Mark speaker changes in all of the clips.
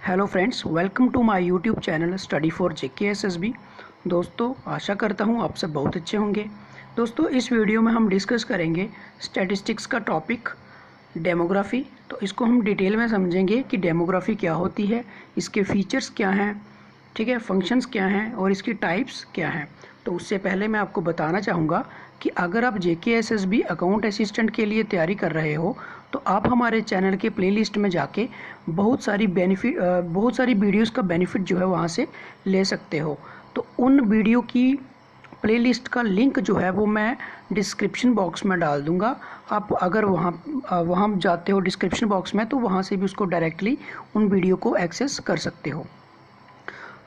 Speaker 1: Hello friends, welcome to my YouTube channel study for JKSSB। दोस्तों, आशा करता हूँ आप सब बहुत अच्छे होंगे। दोस्तों, इस वीडियो में हम डिस्कस करेंगे स्टैटिस्टिक्स का टॉपिक डेमोग्राफी। तो इसको हम डिटेल में समझेंगे कि डेमोग्राफी क्या होती है, इसके फीचर्स क्या हैं, ठीक है, फंक्शंस क्या हैं और इसकी टाइप्स क्या हैं। तो उससे पहले मैं आपको बताना चाहूँगा कि अगर आप JKSSB अकाउंट असिस्टेंट के लिए तैयारी कर रहे हो तो आप हमारे चैनल के प्लेलिस्ट में जाके बहुत सारी वीडियोस का बेनिफिट जो है वहाँ से ले सकते हो। तो उन वीडियो की प्लेलिस्ट का लिंक जो है वो मैं डिस्क्रिप्शन बॉक्स में डाल दूंगा। आप अगर वहाँ जाते हो डिस्क्रिप्शन बॉक्स में तो वहाँ से भी उसको डायरेक्टली उन वीडियो को एक्सेस कर सकते हो।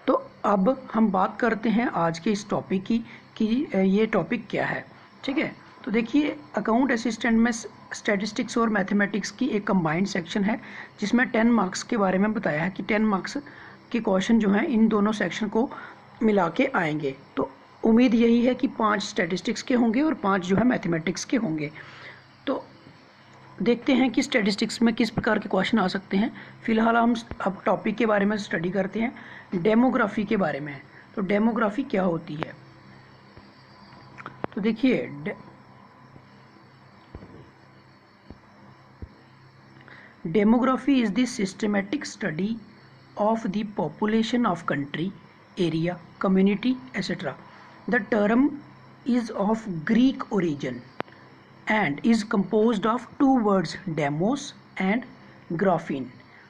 Speaker 1: तो अब हम बात करते हैं आज के इस टॉपिक की कि ये टॉपिक क्या है। ठीक है, तो देखिए, अकाउंट असिस्टेंट में स्टैटिस्टिक्स और मैथमेटिक्स की एक कंबाइंड सेक्शन है जिसमें 10 मार्क्स के बारे में बताया है कि 10 मार्क्स के क्वेश्चन जो हैं इन दोनों सेक्शन को मिला के आएंगे। तो उम्मीद यही है कि 5 स्टैटिस्टिक्स के होंगे और 5 जो है मैथमेटिक्स के होंगे। तो देखते हैं कि स्टैटिस्टिक्स में किस प्रकार के क्वेश्चन आ सकते हैं। फिलहाल हम अब टॉपिक के बारे में स्टडी करते हैं, डेमोग्राफी के बारे में। तो डेमोग्राफी क्या होती है? तो देखिए, demography is the systematic study of the population of country, area, community etcetera. The term is of Greek origin and is composed of two words, demos and graphene.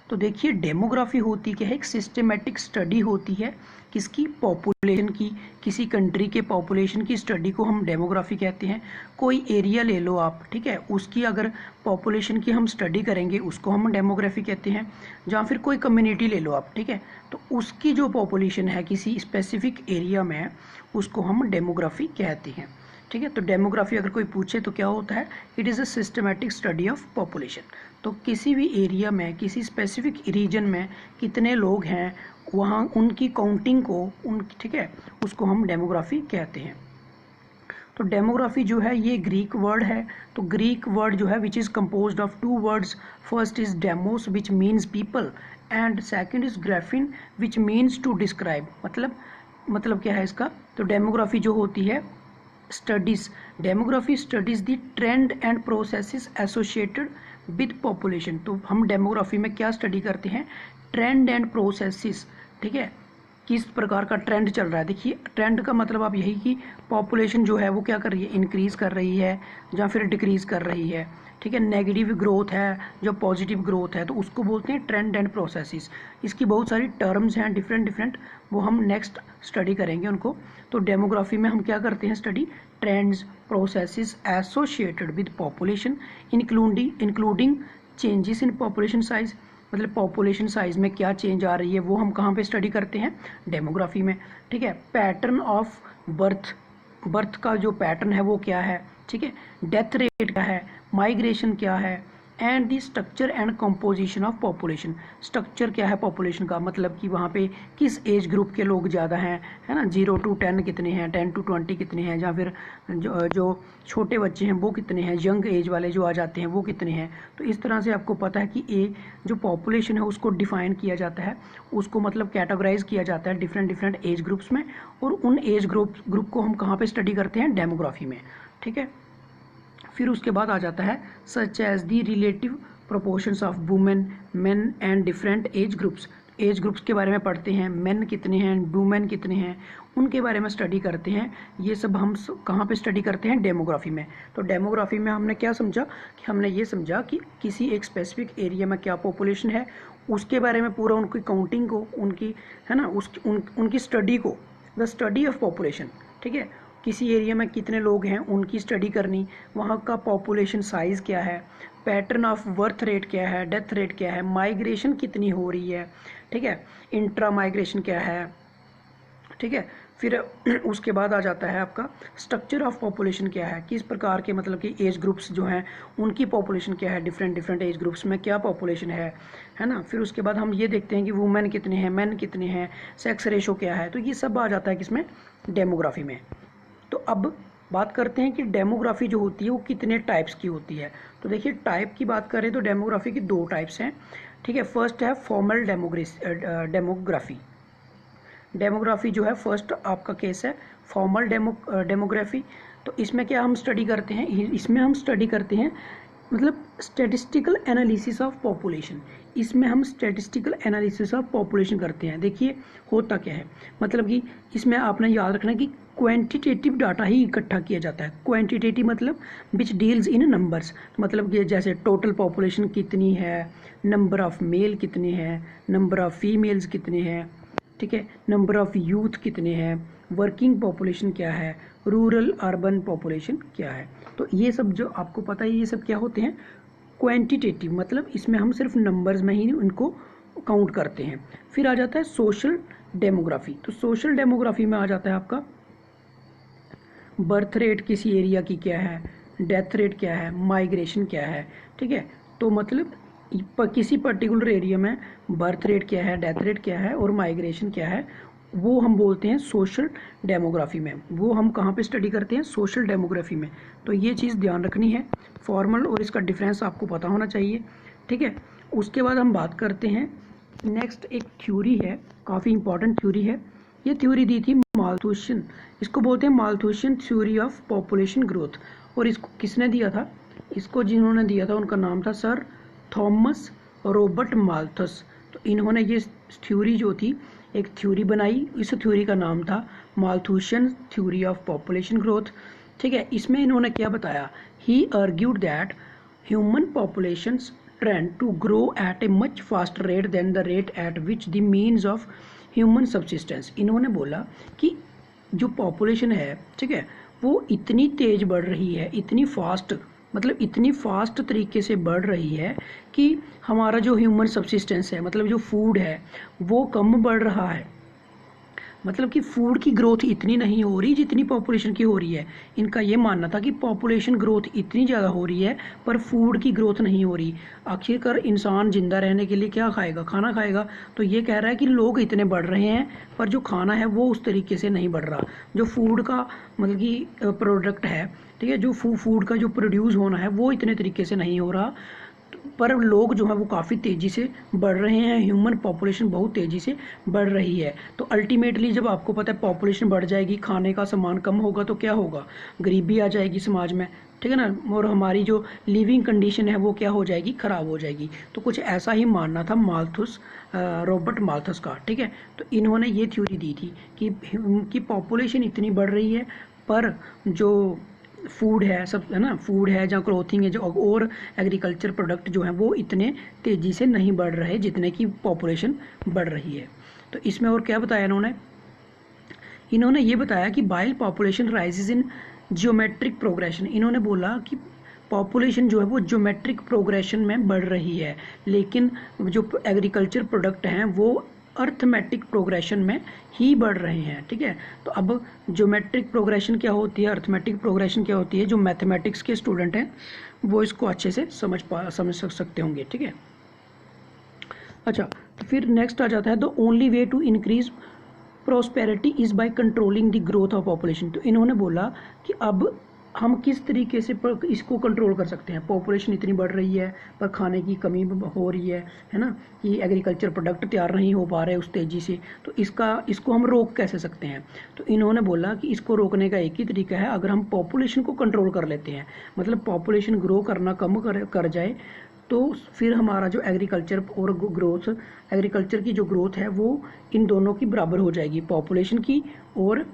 Speaker 1: तो देखिए, डेमोग्राफी होती क्या है? एक सिस्टमेटिक स्टडी होती है किसकी? Population की। किसी कंट्री के पॉपुलेशन की स्टडी को हम डेमोग्राफी कहते हैं। कोई एरिया ले लो आप, ठीक है, उसकी अगर पॉपुलेशन की हम स्टडी करेंगे उसको हम डेमोग्राफी कहते हैं। या फिर कोई कम्युनिटी ले लो आप, ठीक है, तो उसकी जो पॉपुलेशन है किसी स्पेसिफिक एरिया में उसको हम डेमोग्राफी कहते हैं। ठीक है, तो डेमोग्राफी अगर कोई पूछे तो क्या होता है? It is a systematic study of population. तो किसी भी एरिया में, किसी स्पेसिफिक रीजन में कितने लोग हैं, वहाँ उनकी काउंटिंग को ठीक है, उसको हम डेमोग्राफी कहते हैं। तो डेमोग्राफी जो है ये ग्रीक वर्ड है। तो ग्रीक वर्ड जो है which is composed of two words. First is demos which means people and second is graphein which means to describe. मतलब क्या है इसका? तो डेमोग्राफी जो होती है studies, demography studies the trend and processes associated with population. तो हम डेमोग्राफी में क्या स्टडी करते हैं? ट्रेंड एंड प्रोसेसेस, ठीक है, किस प्रकार का ट्रेंड चल रहा है। देखिए, ट्रेंड का मतलब आप यही कि पॉपुलेशन जो है वो क्या कर रही है? इंक्रीज कर रही है या फिर डिक्रीज कर रही है। ठीक है, नेगेटिव ग्रोथ है जो पॉजिटिव ग्रोथ है, तो उसको बोलते हैं ट्रेंड एंड प्रोसेसेस। इसकी बहुत सारी टर्म्स हैं डिफरेंट, वो हम नेक्स्ट स्टडी करेंगे उनको। तो डेमोग्राफी में हम क्या करते हैं study? Trends, processes associated with population including changes in population size. मतलब पॉपुलेशन साइज में क्या चेंज आ रही है वो हम कहाँ पे स्टडी करते हैं? डेमोग्राफी में। ठीक है, पैटर्न ऑफ बर्थ का जो पैटर्न है वो क्या है, ठीक है, डेथ रेट क्या है, माइग्रेशन क्या है, and the structure and composition of population. Structure क्या है पॉपुलेशन का? मतलब कि वहाँ पे किस एज ग्रुप के लोग ज़्यादा हैं, है ना, 0 to 10 कितने हैं, 10 to 20 कितने हैं, या फिर जो छोटे बच्चे हैं वो कितने हैं, यंग एज वाले जो आ जाते हैं वो कितने हैं। तो इस तरह से आपको पता है कि जो पॉपुलेशन है उसको डिफाइन किया जाता है, उसको मतलब कैटेगराइज किया जाता है डिफरेंट एज ग्रुप्स में, और उन एज ग्रुप को हम कहाँ पे स्टडी करते हैं? डेमोग्राफी में। ठीक है, फिर उसके बाद आ जाता है such as the relative proportions of women, men and different age groups. Age groups के बारे में पढ़ते हैं, मेन कितने हैं, वुमेन कितने हैं, उनके बारे में स्टडी करते हैं। ये सब हम कहाँ पे स्टडी करते हैं? डेमोग्राफी में। तो डेमोग्राफी में हमने क्या समझा कि हमने ये समझा कि किसी एक स्पेसिफिक एरिया में क्या पॉपुलेशन है उसके बारे में पूरा उनकी काउंटिंग को, उनकी, है ना, उनकी स्टडी को, द स्टडी ऑफ पॉपुलेशन। ठीक है, किसी एरिया में कितने लोग हैं उनकी स्टडी करनी, वहाँ का पॉपुलेशन साइज़ क्या है, पैटर्न ऑफ बर्थ रेट क्या है, डेथ रेट क्या है, माइग्रेशन कितनी हो रही है, ठीक है, इंट्रा माइग्रेशन क्या है, ठीक है। फिर उसके बाद आ जाता है आपका स्ट्रक्चर ऑफ पॉपुलेशन क्या है, किस प्रकार के मतलब कि एज ग्रुप्स जो हैं उनकी पॉपुलेशन क्या है, डिफरेंट एज ग्रुप्स में क्या पॉपुलेशन है ना। फिर उसके बाद हम ये देखते हैं कि वुमेन कितने हैं, मेन कितने हैं, सेक्स रेशो क्या है। तो ये सब आ जाता है किसमें? डेमोग्राफी में। तो अब बात करते हैं कि डेमोग्राफी जो होती है वो कितने टाइप्स की होती है। तो देखिए, टाइप की बात करें तो डेमोग्राफी की 2 टाइप्स हैं। ठीक है। फर्स्ट है फॉर्मल डेमोग्राफी। डेमोग्राफी जो है फर्स्ट आपका केस है फॉर्मल डेमोग्राफी। तो इसमें क्या हम स्टडी करते हैं, इसमें हम स्टडी करते हैं मतलब स्टैटिस्टिकल एनालिसिस ऑफ पॉपुलेशन। इसमें हम स्टैटिस्टिकल एनालिसिस ऑफ पॉपुलेशन करते हैं। देखिए होता क्या है, मतलब कि इसमें आपने याद रखना है कि क्वांटिटेटिव डाटा ही इकट्ठा किया जाता है। क्वांटिटेटिव मतलब विच डील्स इन नंबर्स, मतलब कि जैसे टोटल पॉपुलेशन कितनी है, नंबर ऑफ मेल कितने हैं, नंबर ऑफ फीमेल्स कितने हैं, ठीक है, नंबर ऑफ यूथ कितने हैं, वर्किंग पॉपुलेशन क्या है, रूरल अर्बन पॉपुलेशन क्या है। तो ये सब जो आपको पता है ये सब क्या होते हैं, क्वांटिटेटिव, मतलब इसमें हम सिर्फ नंबर्स में ही उनको काउंट करते हैं। फिर आ जाता है सोशल डेमोग्राफी। तो सोशल डेमोग्राफी में आ जाता है आपका बर्थ रेट किसी एरिया की क्या है, डेथ रेट क्या है, माइग्रेशन क्या है, ठीक है। तो मतलब किसी पर्टिकुलर एरिया में बर्थ रेट क्या है, डेथ रेट क्या है और माइग्रेशन क्या है, वो हम बोलते हैं सोशल डेमोग्राफी में। वो हम कहाँ पे स्टडी करते हैं, सोशल डेमोग्राफी में। तो ये चीज़ ध्यान रखनी है, फॉर्मल और इसका डिफरेंस आपको पता होना चाहिए, ठीक है। उसके बाद हम बात करते हैं नेक्स्ट, एक थ्योरी है, काफ़ी इंपॉर्टेंट थ्योरी है। ये थ्योरी दी थी माल्थुसियन, इसको बोलते हैं Malthusian theory of population growth. और इसको किसने दिया था, इसको जिन्होंने दिया था उनका नाम था सर थॉमस रॉबर्ट माल्थस। तो इन्होंने ये थ्योरी जो थी एक थ्योरी बनाई, इस थ्योरी का नाम था Malthusian theory of population growth, ठीक है। इसमें इन्होंने क्या बताया, he argued that human populations trend to grow at a much faster rate than the rate at which the means of human subsistence. इन्होंने बोला कि जो पॉपुलेशन है, ठीक है, वो इतनी तेज बढ़ रही है, इतनी फास्ट, मतलब इतनी फास्ट तरीके से बढ़ रही है कि हमारा जो ह्यूमन सब्सिस्टेंस है, मतलब जो फूड है, वो कम बढ़ रहा है। मतलब कि फूड की ग्रोथ इतनी नहीं हो रही जितनी पॉपुलेशन की हो रही है। इनका ये मानना था कि पॉपुलेशन ग्रोथ इतनी ज़्यादा हो रही है पर फूड की ग्रोथ नहीं हो रही। आखिरकार इंसान जिंदा रहने के लिए क्या खाएगा, खाना खाएगा। तो ये कह रहा है कि लोग इतने बढ़ रहे हैं पर जो खाना है वो उस तरीके से नहीं बढ़ रहा, जो फूड का मतलब कि प्रोडक्ट है, ठीक है, जो फूड का जो प्रोड्यूस होना है वो इतने तरीके से नहीं हो रहा, पर लोग जो है वो काफ़ी तेज़ी से बढ़ रहे हैं, ह्यूमन पॉपुलेशन बहुत तेज़ी से बढ़ रही है। तो अल्टीमेटली जब आपको पता है पॉपुलेशन बढ़ जाएगी, खाने का सामान कम होगा तो क्या होगा, गरीबी आ जाएगी समाज में, ठीक है ना, और हमारी जो लिविंग कंडीशन है वो क्या हो जाएगी, ख़राब हो जाएगी। तो कुछ ऐसा ही मानना था रॉबर्ट माल्थस का, ठीक है। तो इन्होंने ये थ्योरी दी थी कि पॉपुलेशन इतनी बढ़ रही है पर जो फूड है, सब है ना, फूड है या क्लोथिंग है जो और एग्रीकल्चर प्रोडक्ट जो हैं वो इतने तेज़ी से नहीं बढ़ रहे जितने की पॉपुलेशन बढ़ रही है। तो इसमें और क्या बताया इन्होंने ये बताया कि while population rises in geometric progression. इन्होंने बोला कि पॉपुलेशन जो है वो ज्योमेट्रिक प्रोग्रेशन में बढ़ रही है, लेकिन जो एग्रीकल्चर प्रोडक्ट हैं वो अर्थमेटिक प्रोग्रेशन में ही बढ़ रहे हैं, ठीक है। तो अब ज्योमेट्रिक प्रोग्रेशन क्या होती है, अर्थमेटिक प्रोग्रेशन क्या होती है, जो मैथमेटिक्स के स्टूडेंट हैं वो इसको अच्छे से समझ सकते होंगे, ठीक है। अच्छा, तो फिर नेक्स्ट आ जाता है the only way to increase prosperity is by controlling the growth of population. तो इन्होंने बोला कि अब हम किस तरीके से इसको कंट्रोल कर सकते हैं, पॉपुलेशन इतनी बढ़ रही है पर खाने की कमी हो रही है ना, कि एग्रीकल्चर प्रोडक्ट तैयार नहीं हो पा रहे उस तेज़ी से, तो इसको हम रोक कैसे सकते हैं। तो इन्होंने बोला कि इसको रोकने का एक ही तरीका है, अगर हम पॉपुलेशन को कंट्रोल कर लेते हैं, मतलब पॉपुलेशन ग्रो करना कम कर जाए, तो फिर हमारा जो एग्रीकल्चर और ग्रोथ, एग्रीकल्चर की जो ग्रोथ है वो इन दोनों की बराबर हो जाएगी, पॉपुलेशन की और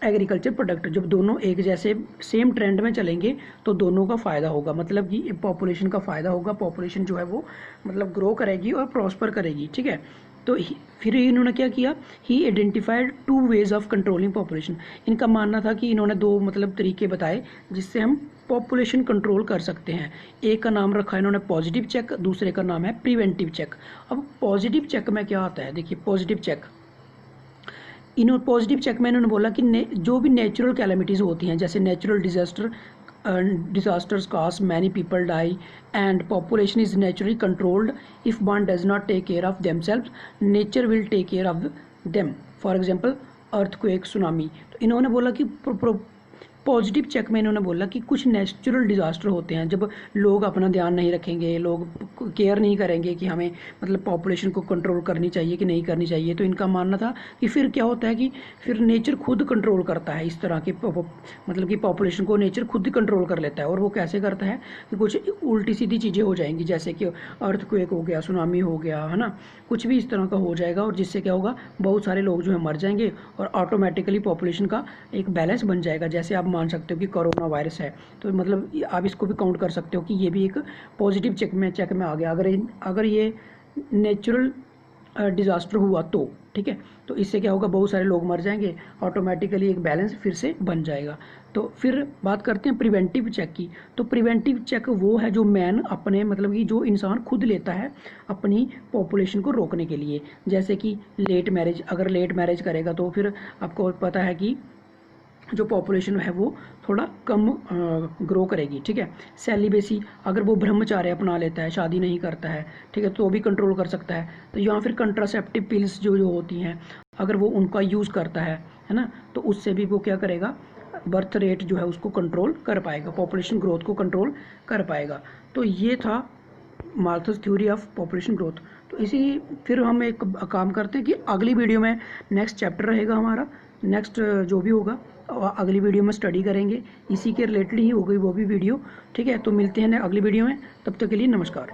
Speaker 1: एग्रीकल्चर प्रोडक्ट। जब दोनों एक जैसे सेम ट्रेंड में चलेंगे तो दोनों का फ़ायदा होगा, मतलब कि पॉपुलेशन का फ़ायदा होगा, पॉपुलेशन जो है वो मतलब ग्रो करेगी और प्रॉस्पर करेगी, ठीक है। तो फिर इन्होंने क्या किया, ही identified 2 ways of controlling population. इनका मानना था कि इन्होंने 2 मतलब तरीके बताए जिससे हम पॉपुलेशन कंट्रोल कर सकते हैं। एक का नाम रखा इन्होंने पॉजिटिव चेक, दूसरे का नाम है प्रिवेंटिव चेक। अब पॉजिटिव चेक में क्या आता है, देखिए पॉजिटिव चेक, पॉजिटिव चेक में इन्होंने बोला कि जो भी नेचुरल कैलेमिटीज़ होती हैं, जैसे natural disasters cause many people die and population is naturally controlled if one does not take care of themselves, nature will take care of them, for example earthquake, tsunami. तो इन्होंने बोला कि positive check में इन्होंने बोला कि कुछ natural disaster होते हैं जब लोग अपना ध्यान नहीं रखेंगे, लोग केयर नहीं करेंगे कि हमें मतलब पॉपुलेशन को कंट्रोल करनी चाहिए कि नहीं करनी चाहिए। तो इनका मानना था कि फिर क्या होता है कि फिर नेचर खुद कंट्रोल करता है इस तरह की मतलब कि पॉपुलेशन को नेचर खुद ही कंट्रोल कर लेता है। और वो कैसे करता है कि कुछ उल्टी सीधी चीज़ें हो जाएंगी, जैसे कि अर्थक्वेक हो गया, सुनामी हो गया, है ना, कुछ भी इस तरह का हो जाएगा, और जिससे क्या होगा, बहुत सारे लोग जो है मर जाएंगे और ऑटोमेटिकली पॉपुलेशन का एक बैलेंस बन जाएगा। जैसे आप मान सकते हो कि कोरोना वायरस है, तो मतलब आप इसको भी काउंट कर सकते हो कि ये भी एक पॉजिटिव चेक में आ गया। अगर ये नेचुरल डिज़ास्टर हुआ तो ठीक है, तो इससे क्या होगा, बहुत सारे लोग मर जाएंगे, ऑटोमेटिकली एक बैलेंस फिर से बन जाएगा। तो फिर बात करते हैं प्रिवेंटिव चेक की। तो प्रिवेंटिव चेक वो है जो मैन अपने मतलब कि जो इंसान खुद लेता है अपनी पॉपुलेशन को रोकने के लिए। जैसे कि लेट मैरिज, अगर लेट मैरिज करेगा तो फिर आपको पता है कि जो पॉपुलेशन है वो थोड़ा कम ग्रो करेगी, ठीक है। सेलिबेसी, अगर वो ब्रह्मचार्य अपना लेता है, शादी नहीं करता है, ठीक है, तो भी कंट्रोल कर सकता है। तो या फिर कंट्रासेप्टिव पिल्स जो जो होती हैं, अगर वो उनका यूज़ करता है ना, तो उससे भी वो क्या करेगा, बर्थ रेट जो है उसको कंट्रोल कर पाएगा, पॉपुलेशन ग्रोथ को कंट्रोल कर पाएगा। तो ये था मार्थस थ्योरी ऑफ पॉपुलेशन ग्रोथ। तो इसी फिर हम एक काम करते हैं कि अगली वीडियो में नेक्स्ट चैप्टर रहेगा हमारा, नेक्स्ट जो भी होगा अगली वीडियो में स्टडी करेंगे, इसी के रिलेटेड ही होगी वो भी वीडियो, ठीक है। तो मिलते हैं अगली वीडियो में, तब तक के लिए नमस्कार।